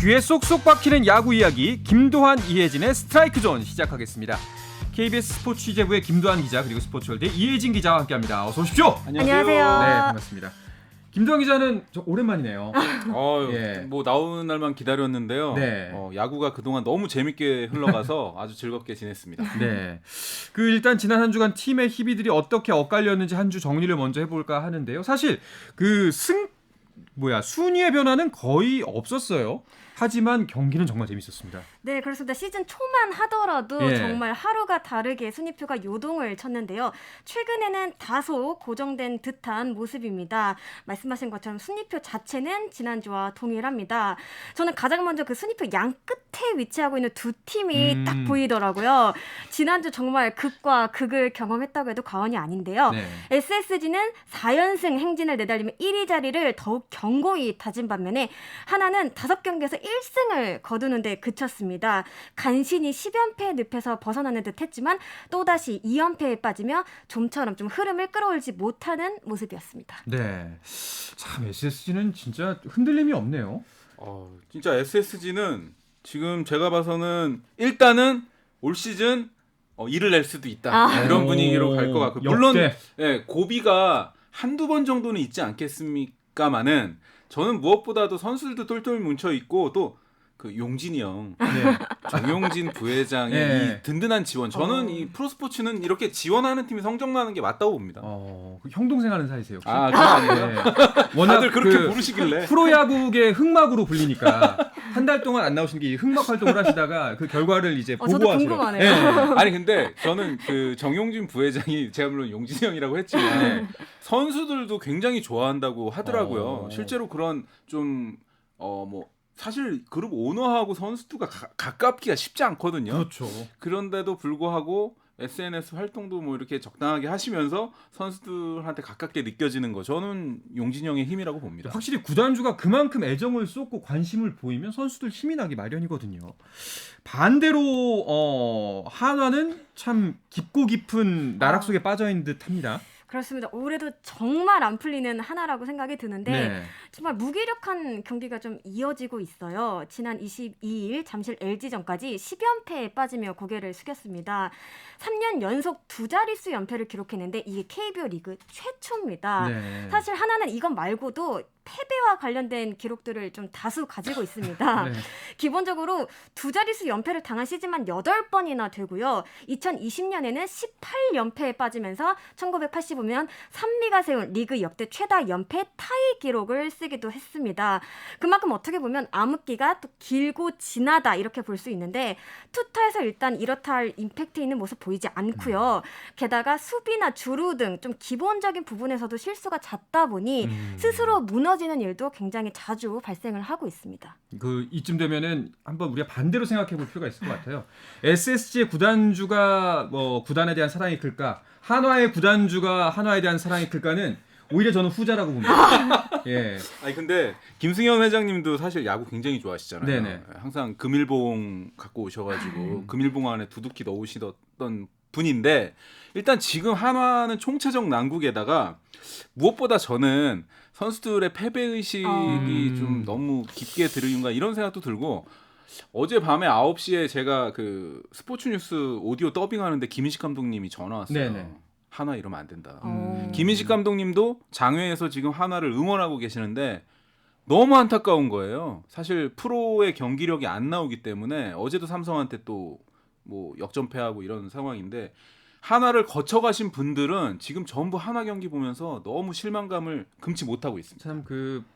귀에 쏙쏙 박히는 야구 이야기 김도환 이혜진의 스트라이크 존 시작하겠습니다. KBS 스포츠 취재부의 김도환 기자 그리고 스포츠월드의 이혜진 기자와 함께합니다. 어서 오십시오. 안녕하세요. 네, 반갑습니다. 김도환 기자는 오랜만이네요. 예. 뭐 나오는 날만 기다렸는데요. 네. 야구가 그동안 너무 재밌게 흘러가서 아주 즐겁게 지냈습니다. 네. 일단 지난 한 주간 팀의 희비들이 어떻게 엇갈렸는지 한 주 정리를 먼저 해볼까 하는데요. 사실 순위의 변화는 거의 없었어요. 하지만 경기는 정말 재밌었습니다. 네, 그렇습니다. 시즌 초만 하더라도 정말 하루가 다르게 순위표가 요동을 쳤는데요. 최근에는 다소 고정된 듯한 모습입니다. 말씀하신 것처럼 순위표 자체는 지난주와 동일합니다. 저는 가장 먼저 그 순위표 양 끝에 위치하고 있는 두 팀이 딱 보이더라고요. 지난주 정말 극과 극을 경험했다고 해도 과언이 아닌데요. 네. SSG는 4연승 행진을 내달리며 1위 자리를 더욱 견고히 다진 반면에 하나는 5경기에서 1승을 거두는데 그쳤습니다. 간신히 10연패 늪에서 벗어나는 듯 했지만 또다시 2연패에 빠지며 좀처럼 좀 흐름을 끌어올지 못하는 모습이었습니다. 네, 참 SSG는 진짜 흔들림이 없네요. 진짜 SSG는 지금 제가 봐서는 일단은 올 시즌 2를 낼 수도 있다. 이런 분위기로 갈 것 같고 물론 고비가 한두 번 정도는 있지 않겠습니까마는 저는 무엇보다도 선수들도 똘똘 뭉쳐 있고 또 그 용진이 형, 정용진 부회장의 이 든든한 지원. 저는 이 프로스포츠는 이렇게 지원하는 팀이 성적나는 게 맞다고 봅니다. 형 동생 하는 사이세요? 혹시? 그건 아니에요. 네. 워낙 다들 그렇게 부르시길래 프로야구의 흑막으로 불리니까 한 달 동안 안 나오시는 게 흑막 활동을 하시다가 그 결과를 이제 보고 저도 하시는. 궁금하네요. 네. 아니 근데 저는 그 정용진 부회장이 제가 물론 용진이 형이라고 했지만 선수들도 굉장히 좋아한다고 하더라고요. 실제로 그런 좀 사실 그룹 오너하고 선수들과 가깝기가 쉽지 않거든요. 그렇죠. 그런데도 불구하고 SNS 활동도 뭐 이렇게 적당하게 하시면서 선수들한테 가깝게 느껴지는 거 저는 용진이 형의 힘이라고 봅니다. 확실히 구단주가 그만큼 애정을 쏟고 관심을 보이면 선수들 힘이 나기 마련이거든요. 반대로 한화는 참 깊고 깊은 나락 속에 빠져있는 듯합니다. 그렇습니다. 올해도 정말 안 풀리는 하나라고 생각이 드는데 정말 무기력한 경기가 좀 이어지고 있어요. 지난 22일 잠실 LG전까지 10연패에 빠지며 고개를 숙였습니다. 3년 연속 두 자릿수 연패를 기록했는데 이게 KBO 리그 최초입니다. 사실 하나는 이것 말고도 패배와 관련된 기록들을 좀 다수 가지고 있습니다. 기본적으로 두 자릿수 연패를 당한 시즌만 8번이나 되고요. 2020년에는 18연패에 빠지면서 1985년 산미가 세운 리그 역대 최다 연패 타이 기록을 쓰기도 했습니다. 그만큼 어떻게 보면 암흑기가 또 길고 진하다 이렇게 볼 수 있는데 투타에서 일단 이렇다 할 임팩트 있는 모습 보이지 않고요. 게다가 수비나 주루 등 좀 기본적인 부분에서도 실수가 잦다 보니 스스로 무너지는 일도 굉장히 자주 발생을 하고 있습니다. 이쯤 되면은 한번 우리가 반대로 생각해 볼 필요가 있을 것 같아요. SSG의 구단주가 구단에 대한 사랑이 클까? 한화의 구단주가 한화에 대한 사랑이 클까는 오히려 저는 후자라고 봅니다. 아니 근데 김승현 회장님도 사실 야구 굉장히 좋아하시잖아요. 네네. 항상 금일봉 갖고 오셔가지고 금일봉 안에 두둑히 넣으시던 분인데 일단 지금 한화는 총체적 난국에다가 무엇보다 저는 선수들의 패배의식이 좀 너무 깊게 들으인가 이런 생각도 들고 어제 밤에 9시에 제가 그 스포츠뉴스 오디오 더빙하는데 김인식 감독님이 전화 왔어요. 한화 이러면 안 된다. 김인식 감독님도 장외에서 지금 한화를 응원하고 계시는데 너무 안타까운 거예요. 사실 프로의 경기력이 안 나오기 때문에 어제도 삼성한테 또 뭐 역전패하고 이런 상황인데 한화를 거쳐가신 분들은 지금 전부 한화 경기 보면서 너무 실망감을 금치 못하고 있습니다. 참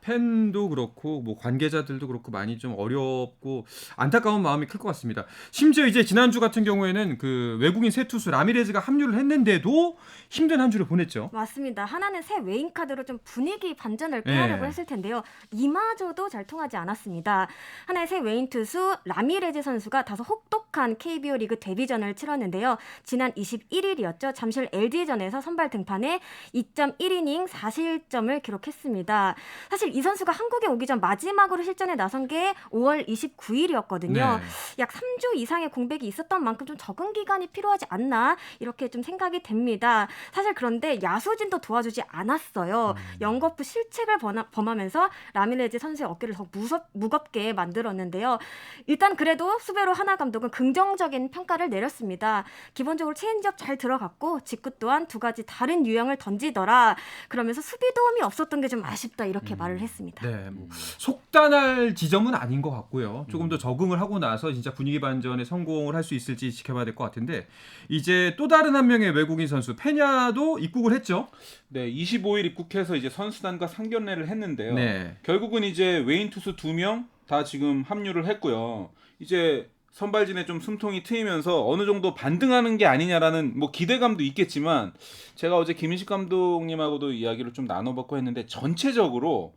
팬도 그렇고 관계자들도 그렇고 많이 좀 어렵고 안타까운 마음이 클 것 같습니다. 심지어 이제 지난주 같은 경우에는 외국인 새 투수 라미레즈가 합류를 했는데도 힘든 한 주를 보냈죠. 맞습니다. 하나는 새 외인 카드로 좀 분위기 반전을 꾀하려고 했을 텐데요. 이마저도 잘 통하지 않았습니다. 하나의 새 외인 투수 라미레즈 선수가 다소 혹독한 KBO 리그 데뷔전을 치렀는데요. 지난 21일 1일이었죠. 잠실 LG전에서 선발 등판에 2.1이닝 4실점을 기록했습니다. 사실 이 선수가 한국에 오기 전 마지막으로 실전에 나선 게 5월 29일이었거든요. 네. 약 3주 이상의 공백이 있었던 만큼 좀 적응 기간이 필요하지 않나 이렇게 좀 생각이 됩니다. 사실 그런데 야수진도 도와주지 않았어요. 영거푸 실책을 범하면서 라미레즈 선수의 어깨를 더 무겁게 만들었는데요. 일단 그래도 수베로 하나 감독은 긍정적인 평가를 내렸습니다. 기본적으로 체인지업 잘 들어갔고 직구 또한 두 가지 다른 유형을 던지더라. 그러면서 수비 도움이 없었던 게 좀 아쉽다 이렇게 말을 했습니다. 네, 뭐 속단할 지점은 아닌 것 같고요. 조금 더 적응을 하고 나서 진짜 분위기 반전에 성공을 할 수 있을지 지켜봐야 될 것 같은데 이제 또 다른 한 명의 외국인 선수 페냐도 입국을 했죠. 네, 25일 입국해서 이제 선수단과 상견례를 했는데요. 네. 결국은 이제 외인 투수 2명 다 지금 합류를 했고요. 이제 선발진에 좀 숨통이 트이면서 어느 정도 반등하는 게 아니냐라는 뭐 기대감도 있겠지만 제가 어제 김인식 감독님하고도 이야기를 좀 나눠봤고 했는데 전체적으로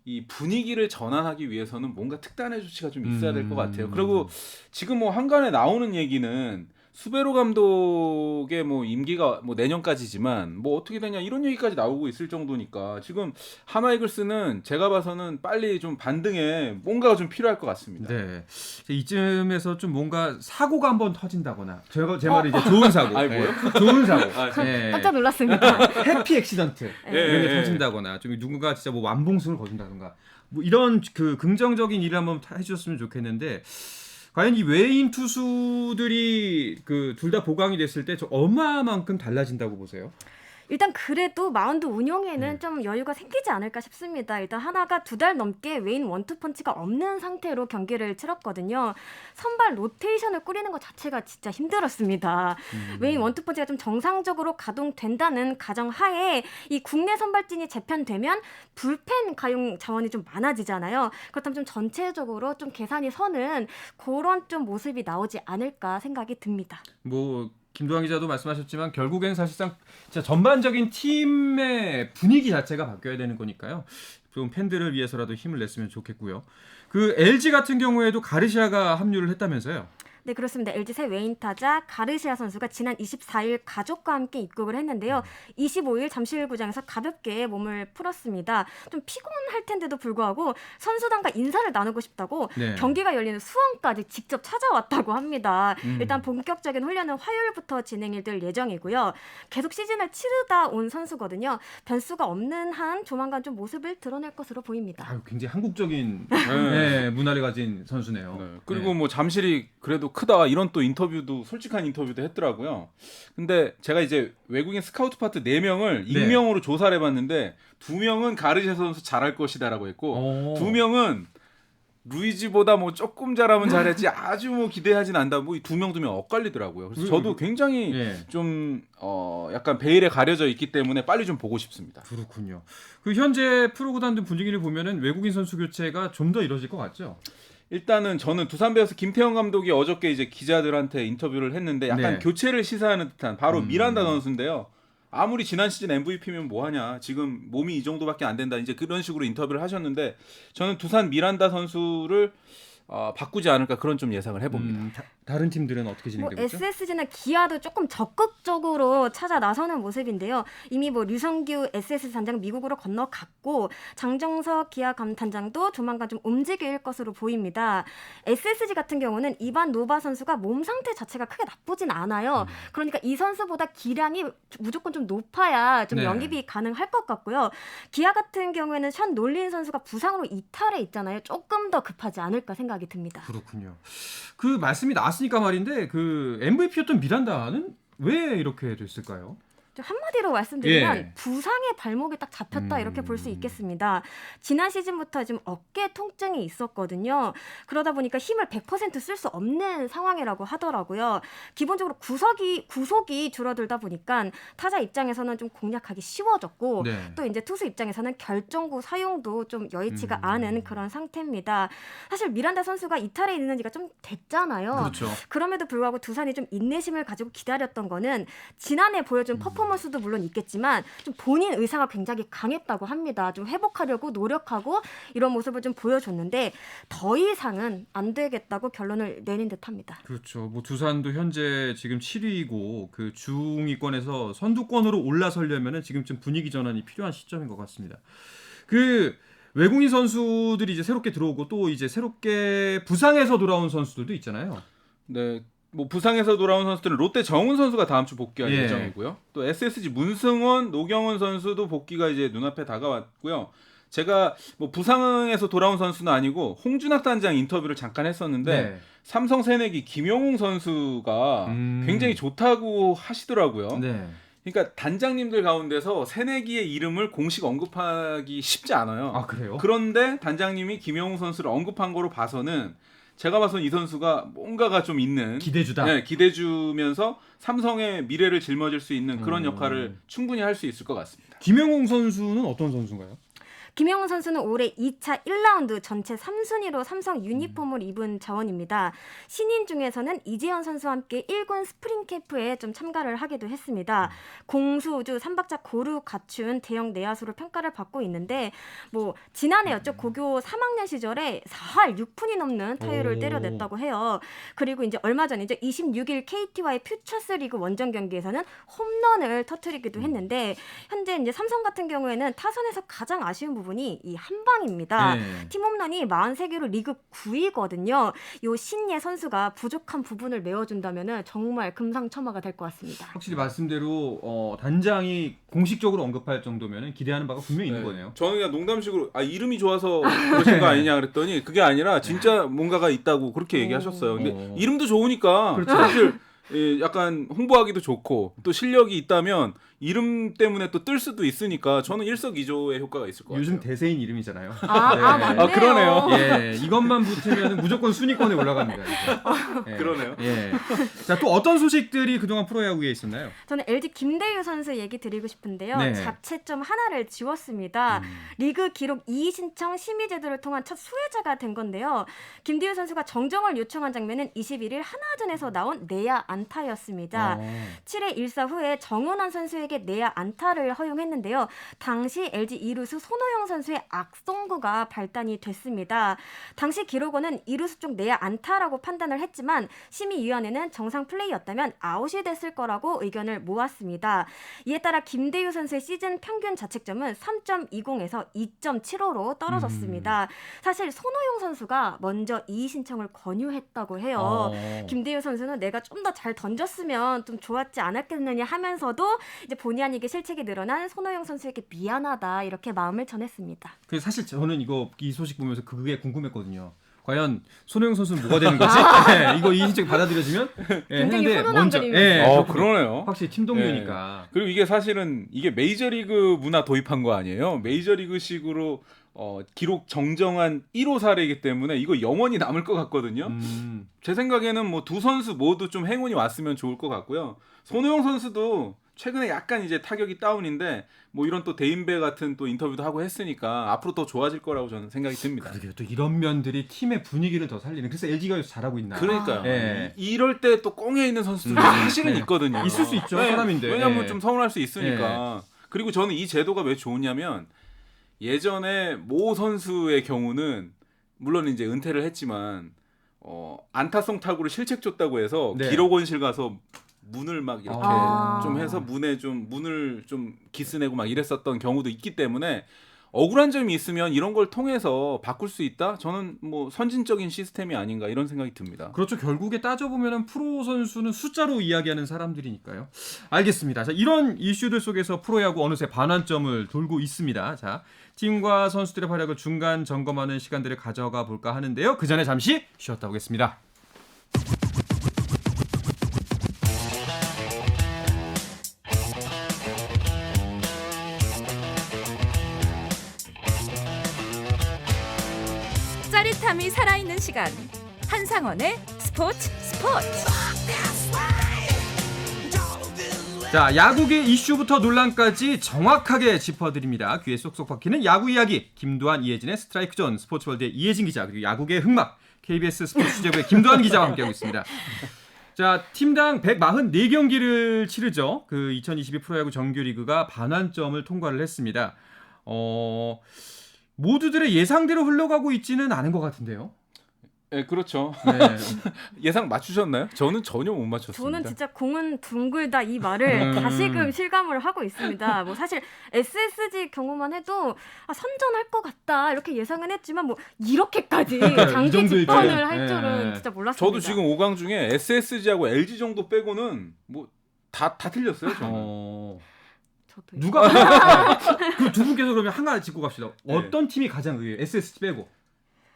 이 분위기를 전환하기 위해서는 뭔가 특단의 조치가 좀 있어야 될 것 같아요. 그리고 지금 뭐 한간에 나오는 얘기는 수베로 감독의 뭐 임기가 뭐 내년까지지만 뭐 어떻게 되냐 이런 얘기까지 나오고 있을 정도니까 지금 하나 이글스는 제가 봐서는 빨리 좀 반등에 뭔가가 좀 필요할 것 같습니다. 네. 이쯤에서 좀 뭔가 사고가 한번 터진다거나 제 말이 이제 좋은 사고. 아니, 뭐요? 네. 좋은 사고. 네. 깜짝 놀랐습니다. 해피 액시던트 이런 게 예. 터진다거나 좀 누군가 진짜 뭐 완봉승을 거둔다던가 뭐 이런 그 긍정적인 일을 한번 해주셨으면 좋겠는데 과연 이 외인 투수들이 그 둘 다 보강이 됐을 때 저 얼마만큼 달라진다고 보세요? 일단 그래도 마운드 운용에는 좀 여유가 생기지 않을까 싶습니다. 일단 하나가 2달 넘게 외인 원투펀치가 없는 상태로 경기를 치렀거든요. 선발 로테이션을 꾸리는 것 자체가 진짜 힘들었습니다. 외인 원투펀치가 좀 정상적으로 가동된다는 가정하에 이 국내 선발진이 재편되면 불펜 가용 자원이 좀 많아지잖아요. 그렇다면 좀 전체적으로 좀 계산이 서는 그런 좀 모습이 나오지 않을까 생각이 듭니다. 뭐 김도환 기자도 말씀하셨지만 결국엔 사실상 진짜 전반적인 팀의 분위기 자체가 바뀌어야 되는 거니까요. 좀 팬들을 위해서라도 힘을 냈으면 좋겠고요. 그 LG 같은 경우에도 가르시아가 합류를 했다면서요? 네, 그렇습니다. LG 새 외인 타자 가르시아 선수가 지난 24일 가족과 함께 입국을 했는데요. 25일 잠실구장에서 가볍게 몸을 풀었습니다. 좀 피곤할 텐데도 불구하고 선수단과 인사를 나누고 싶다고 네. 경기가 열리는 수원까지 직접 찾아왔다고 합니다. 일단 본격적인 훈련은 화요일부터 진행이 될 예정이고요. 계속 시즌을 치르다 온 선수거든요. 변수가 없는 한 조만간 좀 모습을 드러낼 것으로 보입니다. 아유, 굉장히 한국적인 네, 문화를 가진 선수네요. 네. 그리고 네. 뭐 잠실이 그래도 크다 이런 또 인터뷰도 솔직한 인터뷰도 했더라고요. 근데 제가 이제 외국인 스카우트 파트 4명을 익명으로 조사를 해봤는데 2명은 가르시아 선수 잘할 것이다라고 했고 2명은 루이지보다 뭐 조금 잘하면 잘했지 아주 뭐 기대하진 않다. 뭐 이 2명 엇갈리더라고요. 그래서 저도 굉장히 좀 약간 베일에 가려져 있기 때문에 빨리 좀 보고 싶습니다. 그렇군요. 그 현재 프로구단들 분위기를 보면은 외국인 선수 교체가 좀 더 이루어질 것 같죠? 일단은 저는 두산 베어스 김태형 감독이 어저께 이제 기자들한테 인터뷰를 했는데 약간 네. 교체를 시사하는 듯한 바로 미란다 선수인데요. 아무리 지난 시즌 MVP면 뭐하냐. 지금 몸이 이 정도밖에 안 된다. 이제 그런 식으로 인터뷰를 하셨는데 저는 두산 미란다 선수를 바꾸지 않을까 그런 좀 예상을 해봅니다. 다른 팀들은 어떻게 뭐 진행되고 있죠? SSG나 기아도 조금 적극적으로 찾아 나서는 모습인데요. 이미 뭐 류성규 SS 단장 미국으로 건너갔고 장정석 기아 감탄장도 조만간 좀 움직일 것으로 보입니다. SSG 같은 경우는 이반 노바 선수가 몸 상태 자체가 크게 나쁘진 않아요. 그러니까 이 선수보다 기량이 무조건 좀 높아야 좀 네. 영입이 가능할 것 같고요. 기아 같은 경우에는 션 놀린 선수가 부상으로 이탈해 있잖아요. 조금 더 급하지 않을까 생각이 듭니다. 그렇군요. 그 말씀이 나왔으니까 말인데 그 MVP였던 미란다는 왜 이렇게 됐을까요? 좀 한마디로 말씀드리면 예. 부상의 발목이 딱 잡혔다 이렇게 볼 수 있겠습니다. 지난 시즌부터 지금 어깨 통증이 있었거든요. 그러다 보니까 힘을 100% 쓸 수 없는 상황이라고 하더라고요. 기본적으로 구속이 줄어들다 보니까 타자 입장에서는 좀 공략하기 쉬워졌고 네. 또 이제 투수 입장에서는 결정구 사용도 좀 여의치가 않은 그런 상태입니다. 사실 미란다 선수가 이탈해 있는 지가 좀 됐잖아요. 그렇죠. 그럼에도 불구하고 두산이 좀 인내심을 가지고 기다렸던 거는 지난해 보여준 퍼포먼스 퍼포먼스도 물론 있겠지만 좀 본인 의사가 굉장히 강했다고 합니다. 좀 회복하려고 노력하고 이런 모습을 좀 보여줬는데 더 이상은 안 되겠다고 결론을 내린 듯합니다. 그렇죠. 뭐 두산도 현재 지금 7위이고 그 중위권에서 선두권으로 올라서려면은 지금쯤 분위기 전환이 필요한 시점인 것 같습니다. 그 외국인 선수들이 이제 새롭게 들어오고 또 이제 새롭게 부상에서 돌아온 선수들도 있잖아요. 네. 뭐 부상에서 돌아온 선수들은 롯데 정훈 선수가 다음 주 복귀할 예. 예정이고요. 또 SSG 문승원, 노경원 선수도 복귀가 이제 눈앞에 다가왔고요. 제가 뭐 부상에서 돌아온 선수는 아니고 홍준학 단장 인터뷰를 잠깐 했었는데 네. 삼성 새내기 김영웅 선수가 굉장히 좋다고 하시더라고요. 네. 그러니까 단장님들 가운데서 새내기의 이름을 공식 언급하기 쉽지 않아요. 아 그래요? 그런데 단장님이 김영웅 선수를 언급한 거로 봐서는 제가 봐서는 이 선수가 뭔가가 좀 있는 기대주다. 네, 기대주면서 삼성의 미래를 짊어질 수 있는 그런 역할을 충분히 할 수 있을 것 같습니다. 김영웅 선수는 어떤 선수인가요? 김영훈 선수는 올해 2차 1라운드 전체 3순위로 삼성 유니폼을 입은 자원입니다. 신인 중에서는 이재현 선수와 함께 1군 스프링 캠프에 좀 참가를 하기도 했습니다. 공수우주 3박자 고루 갖춘 대형 내야수로 평가를 받고 있는데 뭐 지난해였죠. 고교 3학년 시절에 4할 6푼이 넘는 타율을 오. 때려냈다고 해요. 그리고 이제 얼마 전이죠. 26일 KT와의 퓨처스 리그 원정 경기에서는 홈런을 터뜨리기도 했는데 현재 이제 삼성 같은 경우에는 타선에서 가장 아쉬운 부분이 이 한방입니다. 네. 팀 홈런이 43개로 리그 9위거든요. 요 신예 선수가 부족한 부분을 메워준다면 정말 금상첨화가 될 것 같습니다. 확실히 말씀대로 단장이 공식적으로 언급할 정도면 기대하는 바가 분명히 있는 거네요. 저는 그냥 농담식으로 이름이 좋아서 그러신 거 아니냐 그랬더니 그게 아니라 진짜 뭔가가 있다고 그렇게 얘기하셨어요. 근데 이름도 좋으니까 그렇죠. 사실 약간 홍보하기도 좋고 또 실력이 있다면 이름 때문에 또 뜰 수도 있으니까 저는 일석이조의 효과가 있을 것 같아요. 요즘 대세인 이름이잖아요. 맞네요. 그러네요. 예, 이것만 붙으면 무조건 순위권에 올라갑니다. 예. 그러네요. 예. 자, 또 어떤 소식들이 그동안 프로야구에 있었나요? 저는 LG 김대유 선수 얘기 드리고 싶은데요. 네. 자체점 하나를 지웠습니다. 리그 기록 2위 신청 심의 제도를 통한 첫 수혜자가 된 건데요. 김대유 선수가 정정을 요청한 장면은 21일 하나전에서 나온 내야 안타였습니다. 7회 1사 후에 정은환 선수에게 내야 안타를 허용했는데요. 당시 LG 2루수 손호영 선수의 악송구가 발단이 됐습니다. 당시 기록원은 2루수 쪽 내야 안타라고 판단을 했지만 심의위원회는 정상 플레이였다면 아웃이 됐을 거라고 의견을 모았습니다. 이에 따라 김대유 선수의 시즌 평균 자책점은 3.20에서 2.75로 떨어졌습니다. 사실 손호영 선수가 먼저 이의 신청을 권유했다고 해요. 김대유 선수는 내가 좀 더 잘 던졌으면 좀 좋았지 않았겠느냐 하면서도 이제 본의 아니게 실책이 늘어난 손호영 선수에게 미안하다 이렇게 마음을 전했습니다. 그 사실 저는 이 소식 보면서 그게 궁금했거든요. 과연 손호영 선수는 뭐가 되는 거지? 네, 이거 이 신청 받아들여지면 굉장히 했는데 훈훈한 그림이었어요. 그러네요. 확실히 팀 동료니까. 그리고 이게 사실은 이게 메이저리그 문화 도입한 거 아니에요? 메이저리그식으로 기록 정정한 1호 사례이기 때문에 이거 영원히 남을 것 같거든요. 제 생각에는 뭐 두 선수 모두 좀 행운이 왔으면 좋을 것 같고요. 손호영 선수도 최근에 약간 이제 타격이 다운인데 뭐 이런 또 대인배 같은 또 인터뷰도 하고 했으니까 앞으로 더 좋아질 거라고 저는 생각이 듭니다. 그러게요. 또 이런 면들이 팀의 분위기를 더 살리는. 그래서 LG가 요새 잘하고 있나. 그러니까요. 예. 이럴 때 또 꽁에 있는 선수들이 사실은 네. 있거든요. 있을 수 있죠. 사람인데. 왜냐하면 예. 좀 서운할 수 있으니까. 그리고 저는 이 제도가 왜 좋으냐면 예전에 모 선수의 경우는 물론 이제 은퇴를 했지만 안타성 타구를 실책 줬다고 해서 네. 기록원실 가서 문을 막 이렇게 아. 좀 해서 문을 좀 기스내고 막 이랬었던 경우도 있기 때문에 억울한 점이 있으면 이런 걸 통해서 바꿀 수 있다? 저는 뭐 선진적인 시스템이 아닌가 이런 생각이 듭니다. 그렇죠. 결국에 따져보면 프로 선수는 숫자로 이야기하는 사람들이니까요. 알겠습니다. 자, 이런 이슈들 속에서 프로야구 어느새 반환점을 돌고 있습니다. 자, 팀과 선수들의 활약을 중간 점검하는 시간들을 가져가 볼까 하는데요. 그 전에 잠시 쉬었다 오겠습니다. 짜릿함이 살아있는 시간 한상원의 스포츠 자, 야구계 이슈부터 논란까지 정확하게 짚어드립니다. 귀에 쏙쏙 박히는 야구 이야기. 김두한, 이혜진의 스트라이크 존, 스포츠월드의 이혜진 기자, 그리고 야구계 흑막 KBS 스포츠 취재부의 김두한 기자와 함께하고 있습니다. 자, 팀당 144경기를 치르죠. 그 2022 프로야구 정규리그가 반환점을 통과를 했습니다. 모두들의 예상대로 흘러가고 있지는 않은 것 같은데요. 네, 그렇죠. 네. 예상 맞추셨나요? 저는 전혀 못 맞췄습니다. 저는 진짜 공은 둥글다 이 말을 다시금 실감을 하고 있습니다. 뭐 사실 SSG 경우만 해도 선전할 것 같다 이렇게 예상은 했지만 뭐 이렇게까지 장기 정도일까요? 집권을 할 네. 줄은 진짜 몰랐습니다. 저도 지금 5강 중에 SSG하고 LG 정도 빼고는 뭐 다 틀렸어요. 저는. 저도요. 누가 그 두 분께서 그러면 하나 짚고 갑시다. 네. 어떤 팀이 가장 의외예요? SSG 빼고.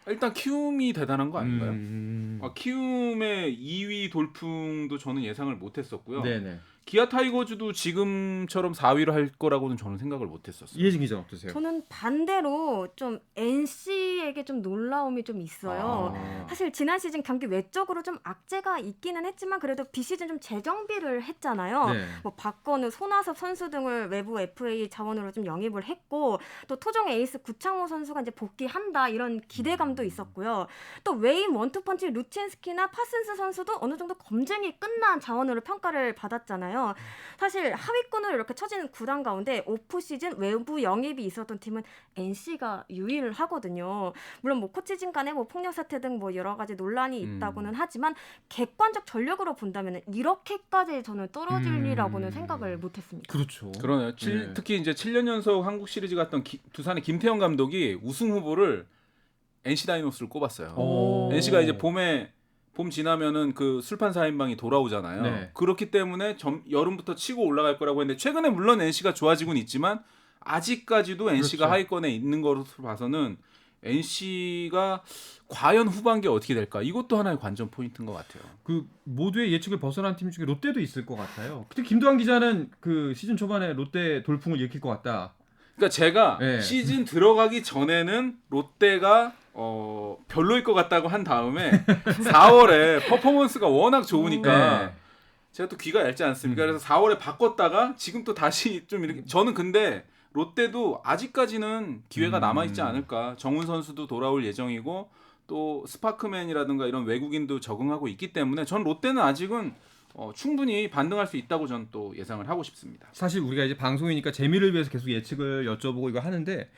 일단 키움이 대단한 거 아닌가요? 키움의 2위 돌풍도 저는 예상을 못했었고요. 네네. 기아 타이거즈도 지금처럼 4위를 할 거라고는 저는 생각을 못했었어요. 이혜진 기자 어떠세요? 저는 반대로 좀 NC에게 좀 놀라움이 좀 있어요. 사실 지난 시즌 경기 외적으로 좀 악재가 있기는 했지만 그래도 비시즌 좀 재정비를 했잖아요. 네. 뭐 박건우, 손아섭 선수 등을 외부 FA 자원으로 좀 영입을 했고 또 토종 에이스 구창모 선수가 이제 복귀한다 이런 기대감도 있었고요. 또 웨인 원투펀치 루친스키나 파슨스 선수도 어느 정도 검증이 끝난 자원으로 평가를 받았잖아요. 사실 하위권으로 이렇게 처진 구단 가운데 오프 시즌 외부 영입이 있었던 팀은 NC가 유일하거든요. 물론 뭐 코치진 간에 뭐 폭력 사태 등 뭐 여러 가지 논란이 있다고는 하지만 객관적 전력으로 본다면 이렇게까지 저는 떨어질리라고는 생각을 못했습니다. 그렇죠. 그러네요. 네. 특히 이제 7년 연속 한국 시리즈 갔던 두산의 김태형 감독이 우승 후보를 NC 다이노스를 꼽았어요. NC가 이제 봄 지나면은 그 술판 4인방이 돌아오잖아요. 네. 그렇기 때문에 여름부터 치고 올라갈 거라고 했는데 최근에 물론 NC가 좋아지고는 있지만 아직까지도 NC가 그렇죠. 하위권에 있는 것으로 봐서는 NC가 과연 후반기에 어떻게 될까? 이것도 하나의 관전 포인트인 것 같아요. 그 모두의 예측을 벗어난 팀 중에 롯데도 있을 것 같아요. 그때 김도환 기자는 그 시즌 초반에 롯데 돌풍을 일으킬 것 같다. 그러니까 제가 네. 시즌 들어가기 전에는 롯데가 별로일 것 같다고 한 다음에 4월에 퍼포먼스가 워낙 좋으니까 네. 제가 또 귀가 얇지 않습니까? 그래서 4월에 바꿨다가 지금 또 다시 좀 이렇게 저는 근데 롯데도 아직까지는 기회가 남아있지 않을까. 정훈 선수도 돌아올 예정이고 또 스파크맨이라든가 이런 외국인도 적응하고 있기 때문에 전 롯데는 아직은 충분히 반등할 수 있다고 저는 또 예상을 하고 싶습니다. 사실 우리가 이제 방송이니까 재미를 위해서 계속 예측을 여쭤보고 이거 하는데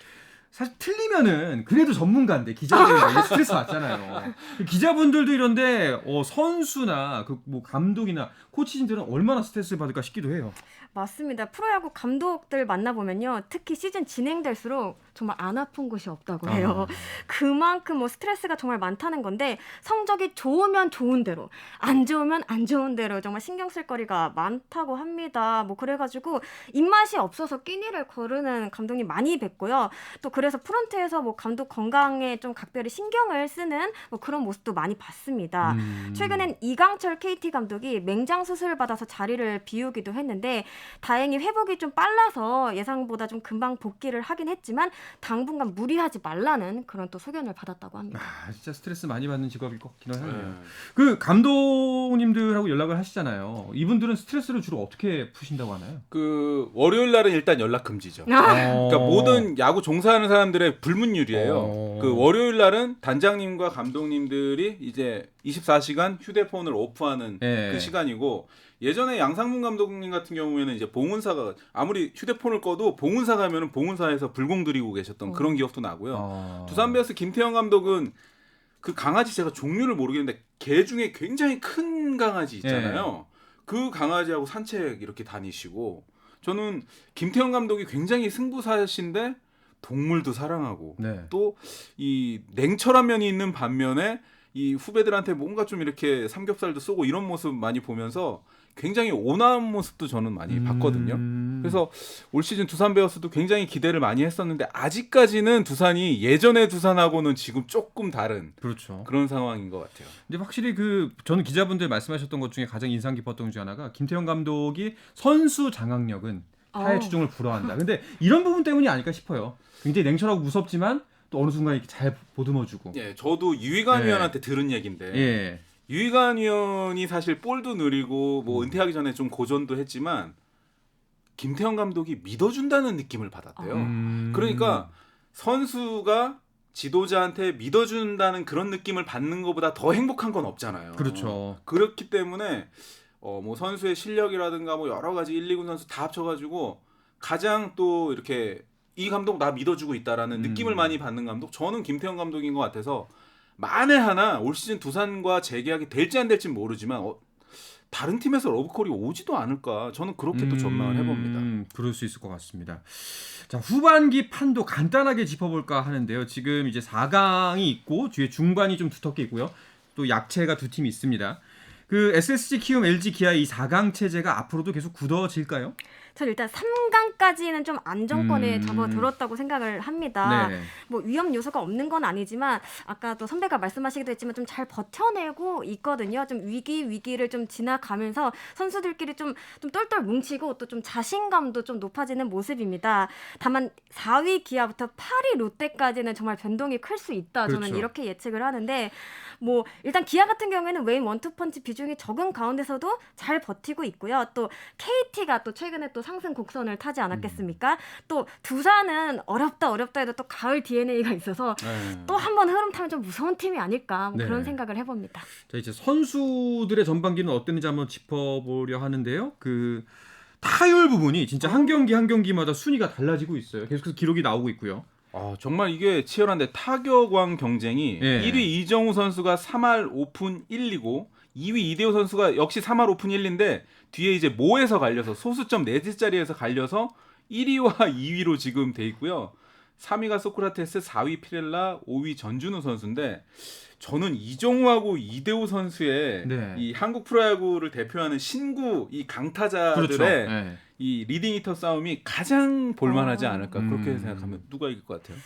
사실 틀리면은 그래도 전문가인데 기자들이 스트레스 받잖아요. 기자분들도 이런데 선수나 그 뭐 감독이나 코치진들은 얼마나 스트레스를 받을까 싶기도 해요. 맞습니다. 프로야구 감독들 만나보면요. 특히 시즌 진행될수록 정말 안 아픈 곳이 없다고 해요. 그만큼 뭐 스트레스가 정말 많다는 건데 성적이 좋으면 좋은 대로 안 좋으면 안 좋은 대로 정말 신경 쓸 거리가 많다고 합니다. 뭐 그래가지고 입맛이 없어서 끼니를 거르는 감독님 많이 뵀고요. 또 그래서 프런트에서 뭐 감독 건강에 좀 각별히 신경을 쓰는 뭐 그런 모습도 많이 봤습니다. 최근엔 이강철 KT 감독이 맹장 수술을 받아서 자리를 비우기도 했는데 다행히 회복이 좀 빨라서 예상보다 좀 금방 복귀를 하긴 했지만 당분간 무리하지 말라는 그런 또 소견을 받았다고 합니다. 진짜 스트레스 많이 받는 직업일 것 같긴 하네요. 네. 그 감독님들하고 연락을 하시잖아요. 이분들은 스트레스를 주로 어떻게 푸신다고 하나요? 그 월요일 날은 일단 연락 금지죠. 아. 그러니까 모든 야구 종사하는 사람들의 불문율이에요. 그 월요일 날은 단장님과 감독님들이 이제 24시간 휴대폰을 오프하는 네. 그 시간이고 예전에 양상문 감독님 같은 경우에는 이제 봉은사가 아무리 휴대폰을 꺼도 봉은사 가면은 봉은사에서 불공 들이고 계셨던 그런 기억도 나고요. 두산 베어스 김태형 감독은 그 강아지 제가 종류를 모르겠는데 개 중에 굉장히 큰 강아지 있잖아요. 그 강아지하고 산책 이렇게 다니시고 저는 김태형 감독이 굉장히 승부사신데 동물도 사랑하고 네. 또 이 냉철한 면이 있는 반면에 이 후배들한테 뭔가 좀 이렇게 삼겹살도 쏘고 이런 모습 많이 보면서 굉장히 온화한 모습도 저는 많이 봤거든요. 그래서 올 시즌 두산 베어스도 굉장히 기대를 많이 했었는데 아직까지는 두산이 예전의 두산하고는 지금 조금 다른 그렇죠. 그런 상황인 것 같아요. 근데 확실히 그 저는 기자분들 말씀하셨던 것 중에 가장 인상 깊었던 것 중에 하나가 김태형 감독이 선수 장악력은 타의 추종을 불허한다. 근데 이런 부분 때문이 아닐까 싶어요. 굉장히 냉철하고 무섭지만 또 어느 순간 이렇게 잘 보듬어주고. 예, 저도 유희관 네. 위원한테 들은 얘기인데 예. 유희관 위원이 사실 볼도 느리고 뭐 은퇴하기 전에 좀 고전도 했지만 김태형 감독이 믿어준다는 느낌을 받았대요. 그러니까 선수가 지도자한테 믿어준다는 그런 느낌을 받는 것보다 더 행복한 건 없잖아요. 그렇죠. 그렇기 때문에 뭐 선수의 실력이라든가 뭐 여러 가지 1, 2군 선수 다 합쳐가지고 가장 또 이렇게 이 감독 나 믿어주고 있다라는 느낌을 많이 받는 감독, 저는 김태형 감독인 것 같아서 만에 하나 올 시즌 두산과 재계약이 될지 안 될지 모르지만 다른 팀에서 러브콜이 오지도 않을까, 저는 그렇게 또 전망을 해봅니다. 그럴 수 있을 것 같습니다. 자, 후반기 판도 간단하게 짚어볼까 하는데요. 지금 이제 4강이 있고 뒤에 중반이 좀 두텁게 있고요. 또 약체가 두 팀이 있습니다. 그 SSG, 키움, LG, 기아 이 4강 체제가 앞으로도 계속 굳어질까요? 전 일단 3강까지는 좀 안정권에 접어들었다고 생각을 합니다. 네. 뭐 위험 요소가 없는 건 아니지만 아까 또 선배가 말씀하시기도 했지만 좀 잘 버텨내고 있거든요. 좀 위기를 좀 지나가면서 선수들끼리 좀 똘똘 뭉치고 또 좀 자신감도 좀 높아지는 모습입니다. 다만 4위 기아부터 8위 롯데까지는 정말 변동이 클 수 있다. 저는 그렇죠. 이렇게 예측을 하는데 뭐 일단 기아 같은 경우에는 웨인 원투펀치 비중이 적은 가운데서도 잘 버티고 있고요. 또 KT가 또 최근에 또 상승 곡선을 타지 않았겠습니까? 또 두산은 어렵다 해도 또 가을 DNA가 있어서 또 한 번 흐름 타면 좀 무서운 팀이 아닐까 뭐 네. 그런 생각을 해봅니다. 자, 이제 선수들의 전반기는 어땠는지 한번 짚어보려 하는데요. 그 타율 부분이 진짜 한 경기마다 순위가 달라지고 있어요. 계속해서 기록이 나오고 있고요. 정말 이게 치열한데 타격왕 경쟁이 예. 1위 이정우 선수가 3할 5푼 1리고 2위 이대호 선수가 역시 3할 5푼 1리인데 뒤에 이제 모에서 갈려서 소수점 4자리에서 갈려서 1위와 2위로 지금 돼 있고요. 3위가 소크라테스, 4위 피렐라, 5위 전준우 선수인데 저는 이정우하고 이대호 선수의 네. 이 한국 프로야구를 대표하는 신구 이 강타자들의 그렇죠. 네. 이 리딩 히터 싸움이 가장 볼만하지 않을까, 그렇게 생각하면 누가 이길 것 같아요?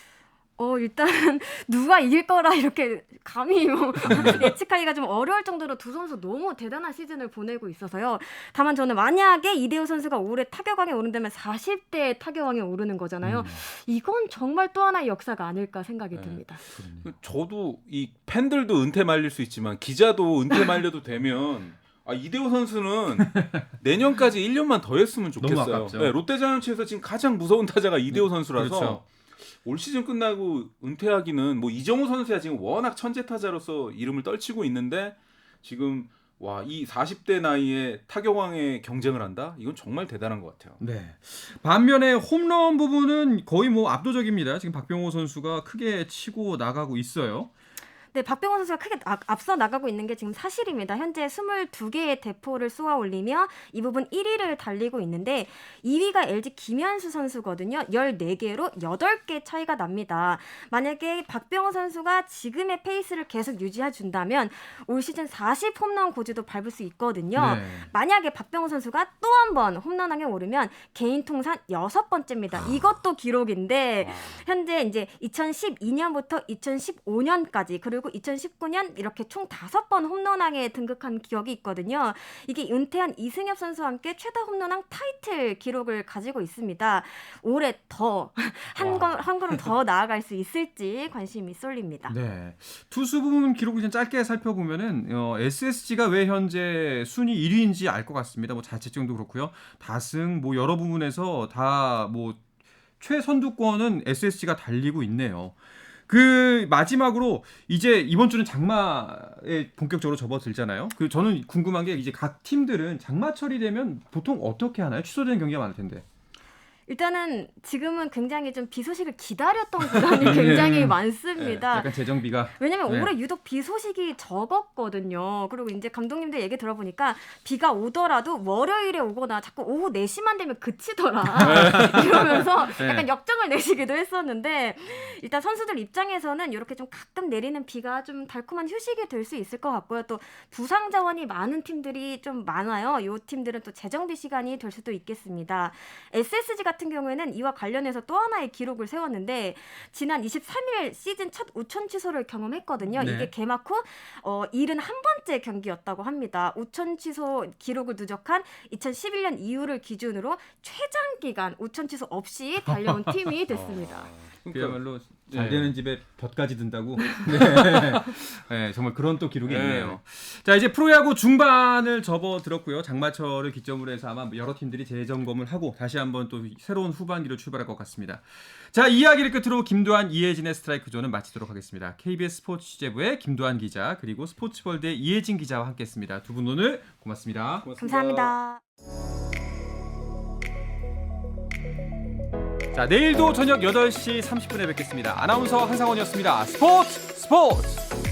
일단 누가 이길 거라 이렇게 감히 뭐 예측하기가 좀 어려울 정도로 두 선수 너무 대단한 시즌을 보내고 있어서요. 다만 저는 만약에 이대호 선수가 올해 타격왕에 오른다면 40대 타격왕에 오르는 거잖아요. 이건 정말 또 하나의 역사가 아닐까 생각이 듭니다. 저도 이 팬들도 은퇴 말릴 수 있지만 기자도 은퇴 말려도 되면 이대호 선수는 내년까지 1년만 더 했으면 너무 좋겠어요. 아깝죠. 네, 롯데자이언츠에서 지금 가장 무서운 타자가 이대호 선수라서 그렇죠. 올 시즌 끝나고 은퇴하기는 뭐 이정우 선수야 지금 워낙 천재 타자로서 이름을 떨치고 있는데 지금 이 40대 나이에 타격왕에 경쟁을 한다? 이건 정말 대단한 것 같아요. 네. 반면에 홈런 부분은 거의 뭐 압도적입니다. 지금 박병호 선수가 크게 치고 나가고 있어요. 네, 박병호 선수가 크게 앞서 나가고 있는 게 지금 사실입니다. 현재 22개의 대포를 쏘아 올리며 이 부분 1위를 달리고 있는데 2위가 LG 김현수 선수거든요. 14개로 8개 차이가 납니다. 만약에 박병호 선수가 지금의 페이스를 계속 유지해준다면 올 시즌 40 홈런 고지도 밟을 수 있거든요. 네. 만약에 박병호 선수가 또 한 번 홈런왕에 오르면 개인 통산 6번째입니다. 이것도 기록인데 현재 이제 2012년부터 2015년까지 그리고 2019년 이렇게 총 5번 홈런왕에 등극한 기억이 있거든요. 이게 은퇴한 이승엽 선수와 함께 최다 홈런왕 타이틀 기록을 가지고 있습니다. 올해 더 한 걸음 더 나아갈 수 있을지 관심이 쏠립니다. 네. 투수 부분 기록을 좀 짧게 살펴보면은 SSG가 왜 현재 순위 1위인지 알 것 같습니다. 뭐 자책점도 그렇고요. 다승 뭐 여러 부분에서 다 뭐 최선두권은 SSG가 달리고 있네요. 그 마지막으로 이제 이번 주는 장마에 본격적으로 접어들잖아요. 그 저는 궁금한 게 이제 각 팀들은 장마철이 되면 보통 어떻게 하나요? 취소되는 경기가 많을 텐데. 일단은 지금은 굉장히 좀 비 소식을 기다렸던 구단이 굉장히 많습니다. 약간 재정비가. 왜냐면 네. 올해 유독 비 소식이 적었거든요. 그리고 이제 감독님들 얘기 들어보니까 비가 오더라도 월요일에 오거나 자꾸 오후 4시만 되면 그치더라 이러면서 약간 역정을 내시기도 했었는데 일단 선수들 입장에서는 이렇게 좀 가끔 내리는 비가 좀 달콤한 휴식이 될 수 있을 것 같고요. 또 부상 자원이 많은 팀들이 좀 많아요. 이 팀들은 또 재정비 시간이 될 수도 있겠습니다. SSG 같은 경우에는 이와 관련해서 또 하나의 기록을 세웠는데 지난 23일 시즌 첫 우천 취소를 경험했거든요. 네. 이게 개막 후 71번째 경기였다고 합니다. 우천 취소 기록을 누적한 2011년 이후를 기준으로 최장 기간 우천 취소 없이 달려온 팀이 됐습니다. 그야말로 잘 네. 되는 집에 볕까지 든다고. 네. 네, 정말 그런 또 기록이 네. 있네요. 자, 이제 프로야구 중반을 접어들었고요. 장마철을 기점으로 해서 아마 여러 팀들이 재점검을 하고 다시 한번 또 새로운 후반기로 출발할 것 같습니다. 자, 이 이야기를 끝으로 김도한, 이혜진의 스트라이크 존은 마치도록 하겠습니다. KBS 스포츠 취재부의 김도한 기자 그리고 스포츠월드의 이혜진 기자와 함께했습니다. 두 분 오늘 고맙습니다. 감사합니다. 자, 내일도 저녁 8시 30분에 뵙겠습니다. 아나운서 한상원이었습니다. 스포츠!